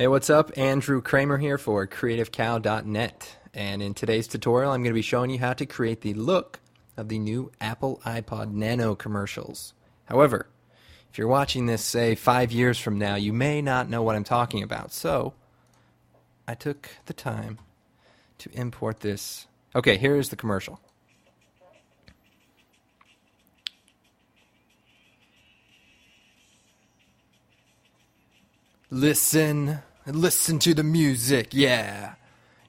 Hey, what's up? Andrew Kramer here for CreativeCow.net, and in today's tutorial I'm going to be showing you how to create the look of the new Apple iPod Nano commercials. However, if you're watching this, say, 5 years from now, you may not know what I'm talking about, so I took the time to import this. Okay, here's the commercial. Listen to the music, yeah.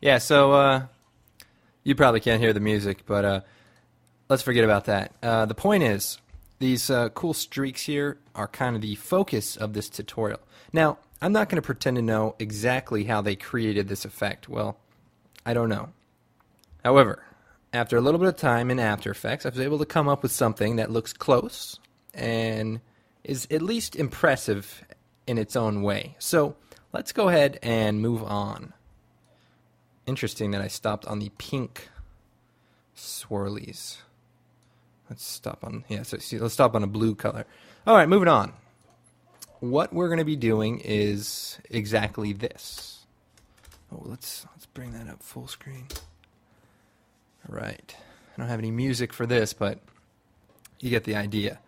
Yeah, so you probably can't hear the music, but let's forget about that. The point is, these cool streaks here are kind of the focus of this tutorial. Now, I'm not going to pretend to know exactly how they created this effect. Well, I don't know. However, after a little bit of time in After Effects, I was able to come up with something that looks close and is at least impressive in its own way. So let's go ahead and move on. Interesting that I stopped on the pink swirlies. Let's stop on, let's stop on a blue color. All right, moving on. What we're going to be doing is exactly this. Oh, let's bring that up full screen. All right. I don't have any music for this, but you get the idea.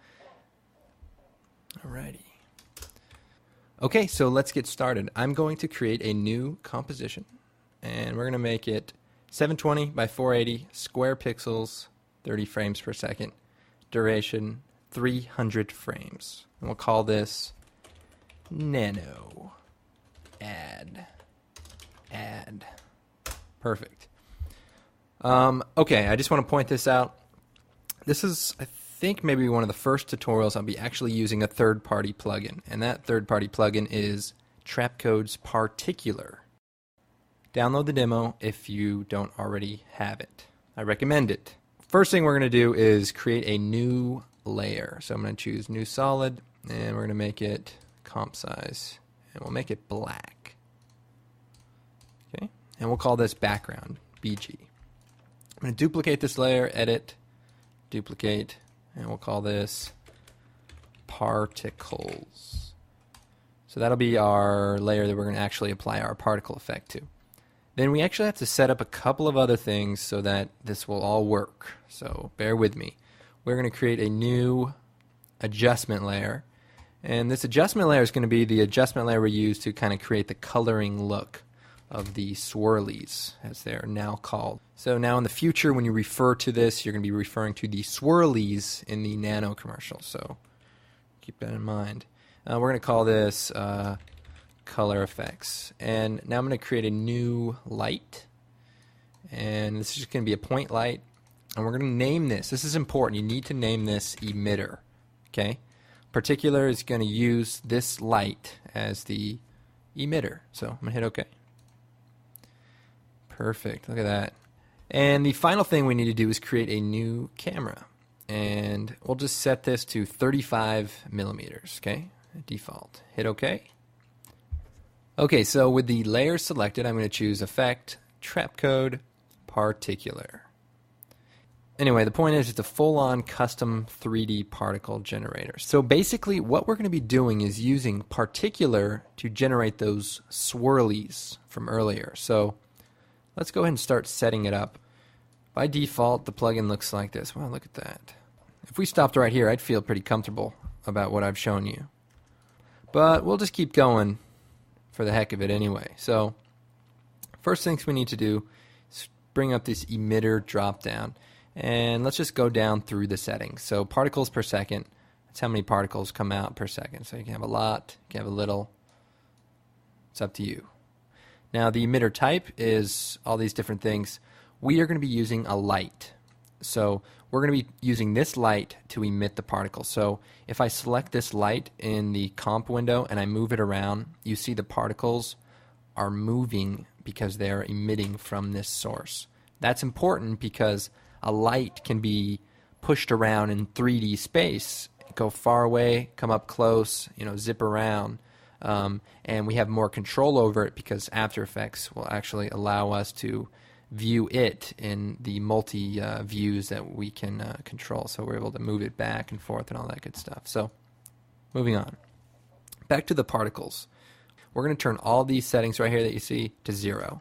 Alrighty. Okay, so let's get started. I'm going to create a new composition, and we're going to make it 720 by 480 square pixels, 30 frames per second, duration 300 frames. And we'll call this Nano. Add. Perfect. Okay, I just want to point this out. This is, I think, maybe one of the first tutorials I'll be actually using a third-party plugin, and that third-party plugin is Trapcode's Particular. Download the demo if you don't already have it. I recommend it. First thing we're going to do is create a new layer. So I'm going to choose New Solid, and we're going to make it comp size, and we'll make it black. Okay, and we'll call this background, BG. I'm going to duplicate this layer, edit, duplicate, and we'll call this particles. So that'll be our layer that we're going to actually apply our particle effect to. Then we actually have to set up a couple of other things so that this will all work. So bear with me. We're going to create a new adjustment layer. And this adjustment layer is going to be the adjustment layer we use to kind of create the coloring look of the swirlies, as they're now called. So now in the future, when you refer to this, you're going to be referring to the swirlies in the Nano commercial. So keep that in mind. We're going to call this color effects. And now I'm going to create a new light. And this is just going to be a point light. And we're going to name this. This is important. You need to name this emitter. Okay? Particular is going to use this light as the emitter. So I'm going to hit OK. Perfect. Look at that. And the final thing we need to do is create a new camera. And we'll just set this to 35 millimeters. Okay? Default. Hit OK. Okay, so with the layer selected, I'm going to choose Effect, Trapcode, Particular. Anyway, the point is it's a full-on custom 3D particle generator. So basically what we're going to be doing is using Particular to generate those swirlies from earlier. So let's go ahead and start setting it up. By default, the plugin looks like this. Wow, look at that. If we stopped right here, I'd feel pretty comfortable about what I've shown you. But we'll just keep going for the heck of it anyway. So first things we need to do is bring up this emitter drop down, and let's just go down through the settings. So particles per second, that's how many particles come out per second. So you can have a lot, you can have a little, it's up to you. Now the emitter type is all these different things. We are going to be using a light. So we're going to be using this light to emit the particle. So if I select this light in the comp window and I move it around, you see the particles are moving because they're emitting from this source. That's important because a light can be pushed around in 3D space, go far away, come up close, zip around. And we have more control over it because After Effects will actually allow us to view it in the multi views that we can control. So we're able to move it back and forth and all that good stuff. So moving on. Back to the particles. we're going to turn all these settings right here that you see to 0.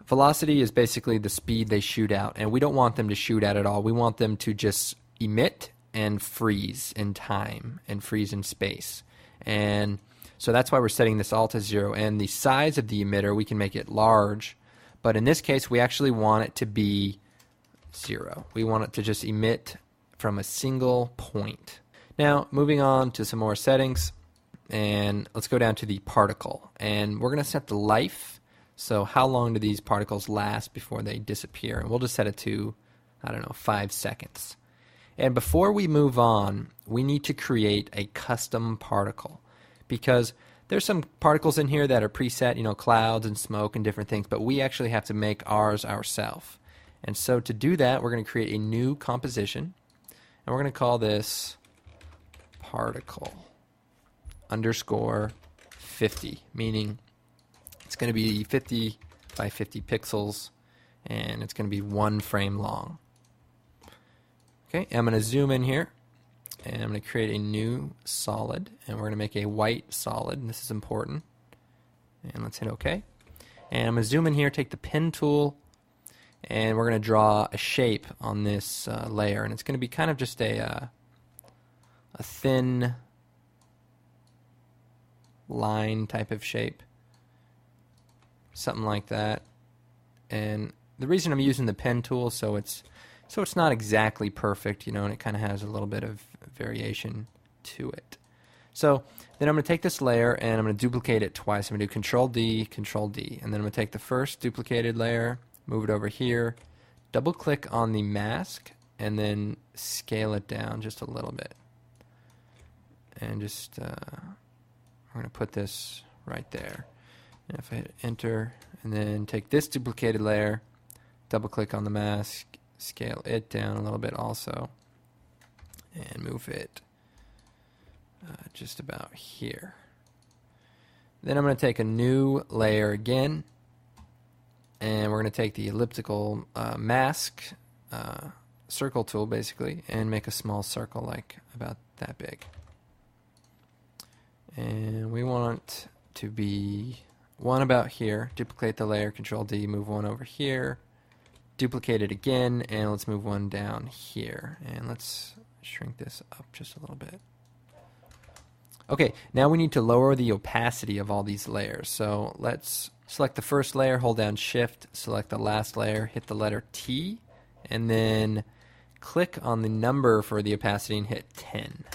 Velocity is basically the speed they shoot out, and we don't want them to shoot out at all. We want them to just emit and freeze in time and freeze in space. And so that's why we're setting this all to 0. And the size of the emitter, we can make it large, but in this case we actually want it to be 0. We want it to just emit from a single point. Now moving on to some more settings, and let's go down to the particle, and we're going to set the life. So how long do these particles last before they disappear? And we'll just set it to, I don't know, 5 seconds. And before we move on, we need to create a custom particle, because there's some particles in here that are preset, you know, clouds and smoke and different things, but we actually have to make ours ourselves. And so to do that, we're going to create a new composition, and we're going to call this particle underscore 50, meaning it's going to be 50 by 50 pixels, and it's going to be 1 frame long. Okay, I'm going to zoom in here, and I'm going to create a new solid, and we're going to make a white solid, and this is important. And let's hit OK. And I'm going to zoom in here, take the pen tool, and we're going to draw a shape on this layer, and it's going to be kind of just a thin line type of shape. Something like that. And the reason I'm using the pen tool, so it's not exactly perfect, you know, and it kind of has a little bit of variation to it. So then I'm going to take this layer and I'm going to duplicate it twice. I'm going to do Control D, Control D, and then I'm going to take the first duplicated layer, move it over here, double click on the mask, and then scale it down just a little bit. And just we're going to put this right there. And if I hit enter and then take this duplicated layer, double click on the mask, scale it down a little bit also, and move it just about here. Then I'm going to take a new layer again, and we're going to take the elliptical mask circle tool basically and make a small circle like about that big. And we want to be one about here. Duplicate the layer, Control D, move one over here, duplicate it again, and let's move one down here. And let's shrink this up just a little bit. Okay, now we need to lower the opacity of all these layers. So let's select the first layer, hold down Shift, select the last layer, hit the letter T, and then click on the number for the opacity and hit 10.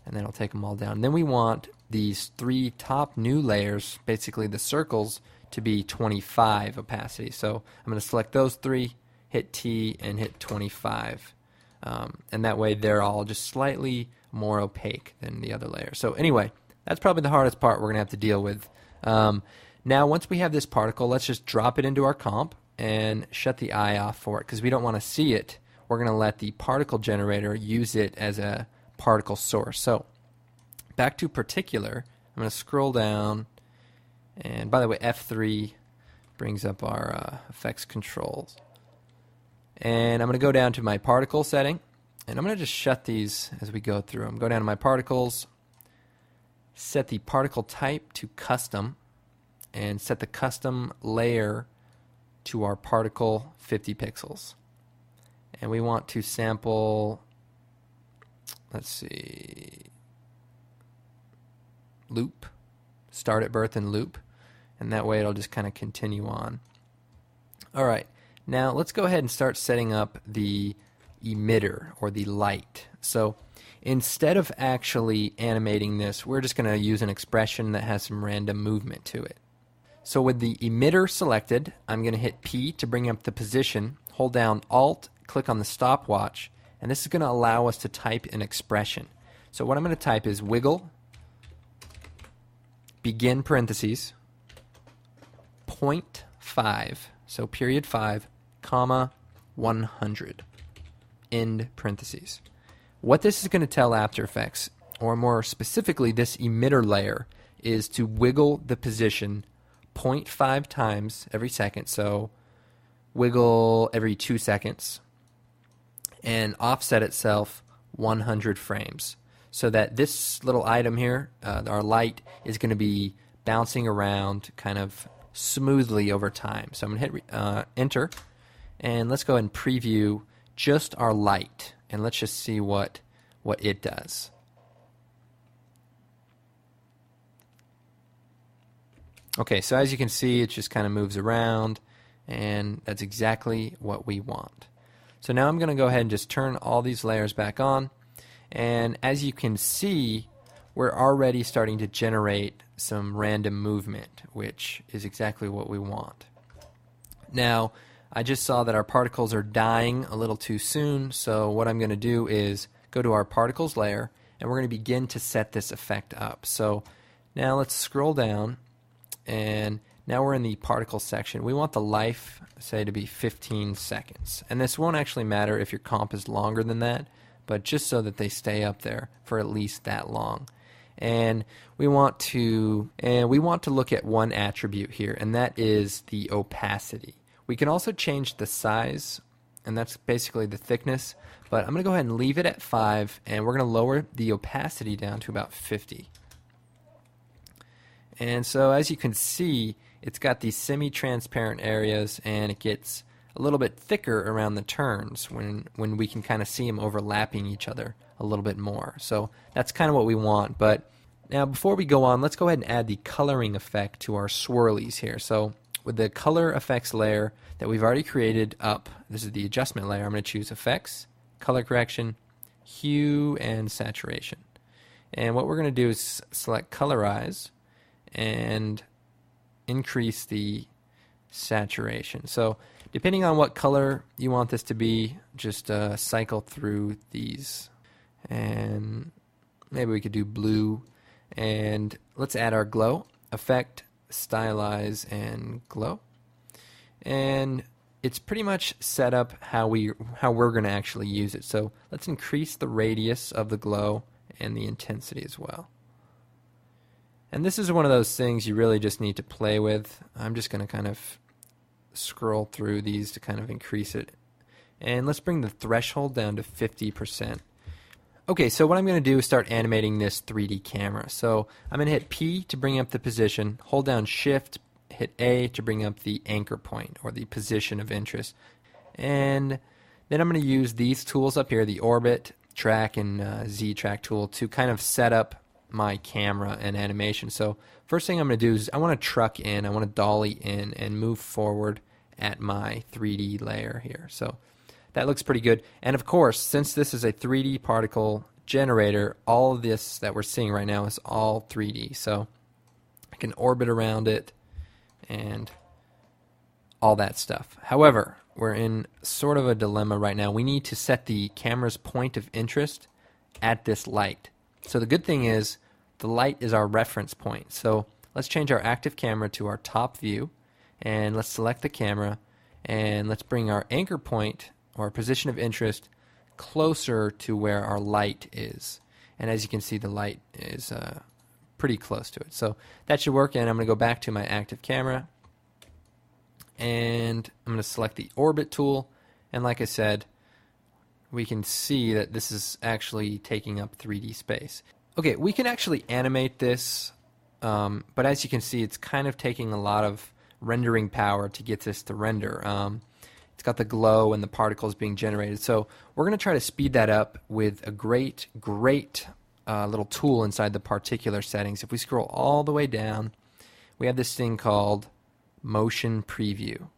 And then I'll take them all down. Then we want these 3 top new layers, basically the circles, to be 25 opacity. So I'm going to select those 3, hit T, and hit 25. And that way they're all just slightly more opaque than the other layer. So anyway, that's probably the hardest part we're going to have to deal with. Now once we have this particle, let's just drop it into our comp and shut the eye off for it, because we don't want to see it. We're going to let the particle generator use it as a particle source. So back to particular, I'm going to scroll down, and by the way, F3 brings up our effects controls. And I'm going to go down to my particle setting, and I'm going to just shut these as we go through them. Go down to my particles, set the particle type to custom, and set the custom layer to our particle 50 pixels. And we want to sample, let's see, loop, start at birth and loop, and that way it'll just kind of continue on. Alright, now let's go ahead and start setting up the emitter or the light. So instead of actually animating this, we're just going to use an expression that has some random movement to it. So with the emitter selected, I'm going to hit P to bring up the position, hold down Alt, click on the stopwatch, and this is going to allow us to type an expression. So what I'm going to type is wiggle, begin parentheses, 0.5, so period 5, comma, 100, end parentheses. What this is going to tell After Effects, or more specifically this emitter layer, is to wiggle the position 0.5 times every second, so wiggle every 2 seconds, and offset itself 100 frames. so that this little item here, our light, is going to be bouncing around kind of smoothly over time. So I'm going to hit enter, and let's go ahead and preview just our light, and let's just see what it does. Okay, so as you can see, it just kind of moves around, and that's exactly what we want. So now I'm going to go ahead and just turn all these layers back on, and as you can see, we're already starting to generate some random movement, which is exactly what we want. Now, I just saw that our particles are dying a little too soon, so what I'm going to do is go to our particles layer, and we're going to begin to set this effect up. So now let's scroll down, and now we're in the particle section. We want the life, say, to be 15 seconds. And this won't actually matter if your comp is longer than that, but just so that they stay up there for at least that long. And we want to look at one attribute here, and that is the opacity. We can also change the size, and that's basically the thickness, but I'm going to go ahead and leave it at 5, and we're going to lower the opacity down to about 50. And so as you can see, it's got these semi-transparent areas, and it gets a little bit thicker around the turns when we can kind of see them overlapping each other a little bit more. So that's kind of what we want. But now before we go on, let's go ahead and add the coloring effect to our swirlies here. So with the color effects layer that we've already created up, this is the adjustment layer, I'm going to choose effects, color correction, hue, and saturation. And what we're going to do is select colorize and increase the saturation. So depending on what color you want this to be, just cycle through these, and maybe we could do blue. And let's add our glow, effect, stylize, and glow. And it's pretty much set up how we're going to actually use it. So let's increase the radius of the glow and the intensity as well. And this is one of those things you really just need to play with. I'm just going to kind of scroll through these to kind of increase it. And let's bring the threshold down to 50%. Okay, so what I'm going to do is start animating this 3D camera. So I'm going to hit P to bring up the position, hold down Shift, hit A to bring up the anchor point or the position of interest. And then I'm going to use these tools up here, the orbit, track, and Z track tool, to kind of set up my camera and animation. So first thing I'm going to do is I want to truck in, I want to dolly in and move forward at my 3D layer here. So that looks pretty good. And of course, since this is a 3D particle generator, all of this that we're seeing right now is all 3D. So I can orbit around it and all that stuff. However, we're in sort of a dilemma right now. We need to set the camera's point of interest at this light. So the good thing is the light is our reference point. So let's change our active camera to our top view, and let's select the camera, and let's bring our anchor point or position of interest closer to where our light is. And as you can see, the light is pretty close to it. So that should work, and I'm going to go back to my active camera, and I'm going to select the orbit tool, and like I said, we can see that this is actually taking up 3D space. Okay, we can actually animate this, but as you can see, it's kind of taking a lot of rendering power to get this to render. It's got the glow and the particles being generated. So we're going to try to speed that up with a great little tool inside the particular settings. If we scroll all the way down, we have this thing called Motion Preview.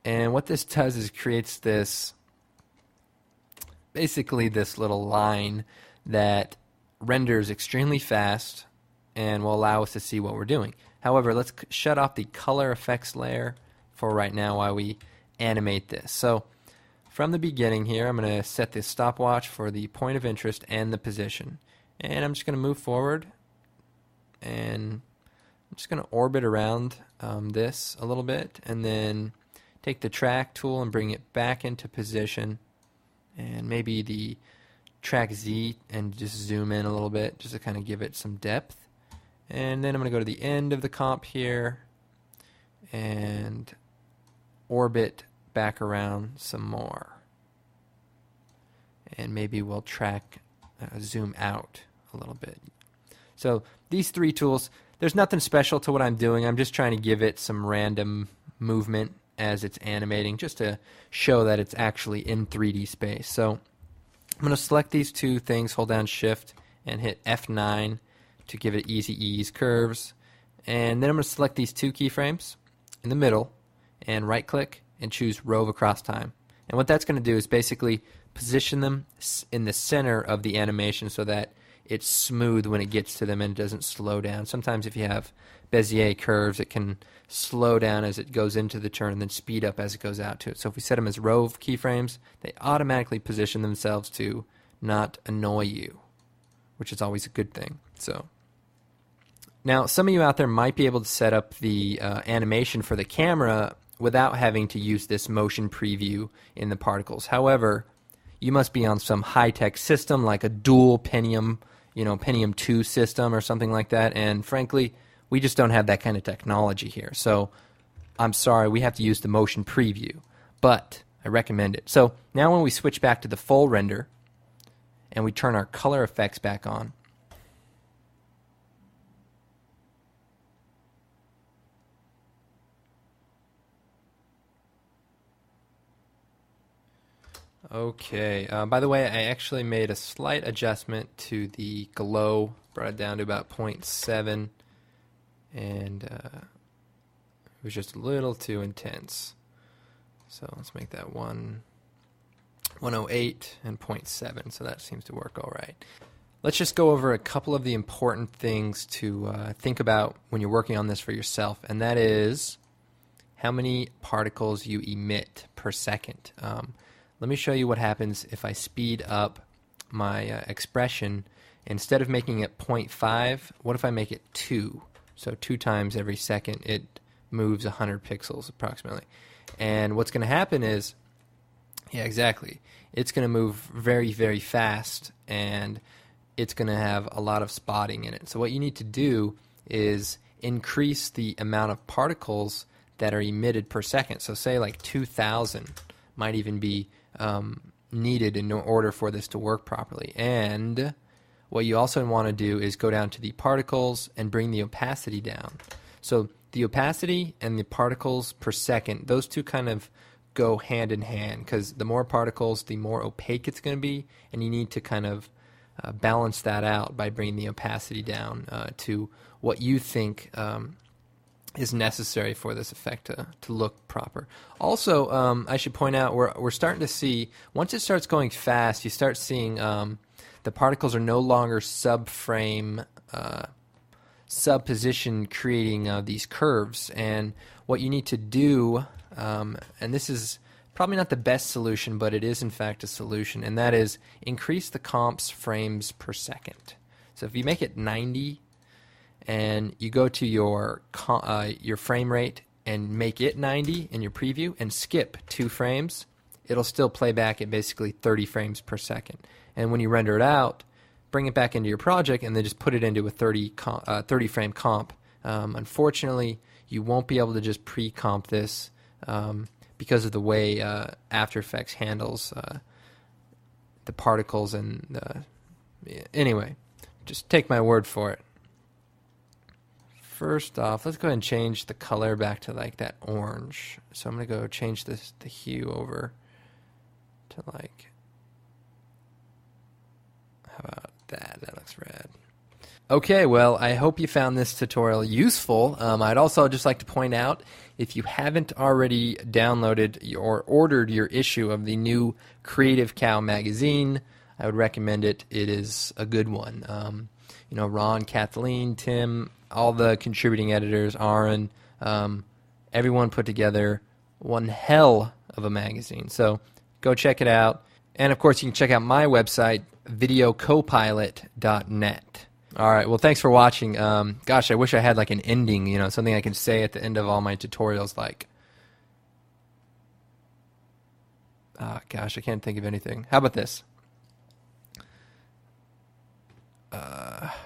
And what this does is creates this, basically this little line that renders extremely fast and will allow us to see what we're doing. However, let's shut off the color effects layer for right now while we animate this. So from the beginning here, I'm going to set the stopwatch for the point of interest and the position. And I'm just going to move forward, and I'm just going to orbit around this a little bit, and then take the track tool and bring it back into position, and maybe the track Z, and just zoom in a little bit just to kind of give it some depth. And then I'm going to go to the end of the comp here and orbit back around some more. And maybe we'll track zoom out a little bit. So these 3 tools, there's nothing special to what I'm doing. I'm just trying to give it some random movement as it's animating, just to show that it's actually in 3D space. So I'm going to select these 2 things, hold down Shift, and hit F9 to give it easy ease curves. And then I'm going to select these 2 keyframes in the middle and right click and choose Rove Across Time. And what that's going to do is basically position them in the center of the animation so that it's smooth when it gets to them and it doesn't slow down. Sometimes if you have Bezier curves, it can slow down as it goes into the turn and then speed up as it goes out to it. So if we set them as Rove keyframes, they automatically position themselves to not annoy you, which is always a good thing. So now some of you out there might be able to set up the animation for the camera without having to use this motion preview in the particles. However, you must be on some high-tech system like a dual Pentium, Pentium 2 system or something like that, and frankly, we just don't have that kind of technology here. So I'm sorry, we have to use the motion preview, but I recommend it. So now when we switch back to the full render and we turn our color effects back on, okay, by the way, I actually made a slight adjustment to the glow, brought it down to about 0.7, and it was just a little too intense. So let's make that 108 and 0.7, so that seems to work all right. Let's just go over a couple of the important things to think about when you're working on this for yourself, and that is how many particles you emit per second. Let me show you what happens if I speed up my expression. Instead of making it 0.5, what if I make it 2? So 2 times every second it moves 100 pixels approximately. And what's going to happen is, yeah, exactly, it's going to move very, very fast, and it's going to have a lot of spotting in it. So what you need to do is increase the amount of particles that are emitted per second. So say like 2,000 might even be needed in order for this to work properly. And what you also want to do is go down to the particles and bring the opacity down. So the opacity and the particles per second, those two kind of go hand in hand, because the more particles, the more opaque it's going to be, and you need to kind of balance that out by bringing the opacity down to what you think is necessary for this effect to look proper. Also, I should point out we're starting to see, once it starts going fast, you start seeing the particles are no longer subframe, subposition, creating these curves. And what you need to do, and this is probably not the best solution, but it is in fact a solution, and that is increase the comp's frames per second. So if you make it 90 and you go to your frame rate and make it 90 in your preview and skip 2 frames, it'll still play back at basically 30 frames per second. And when you render it out, bring it back into your project and then just put it into a 30 frame comp. Unfortunately, you won't be able to just pre-comp this because of the way After Effects handles the particles and anyway, just take my word for it. First off, let's go ahead and change the color back to like that orange. So I'm going to go change the hue over to like, how about that? That looks red. Okay, well, I hope you found this tutorial useful. I'd also just like to point out, if you haven't already downloaded or ordered your issue of the new Creative Cow magazine, I would recommend it. It is a good one. You know, Ron, Kathleen, Tim, all the contributing editors, Aaron, everyone put together one hell of a magazine. So go check it out. And of course, you can check out my website, videocopilot.net. All right, well, thanks for watching. Gosh, I wish I had like an ending, you know, something I could say at the end of all my tutorials like, gosh, I can't think of anything. How about this?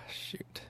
Shoot.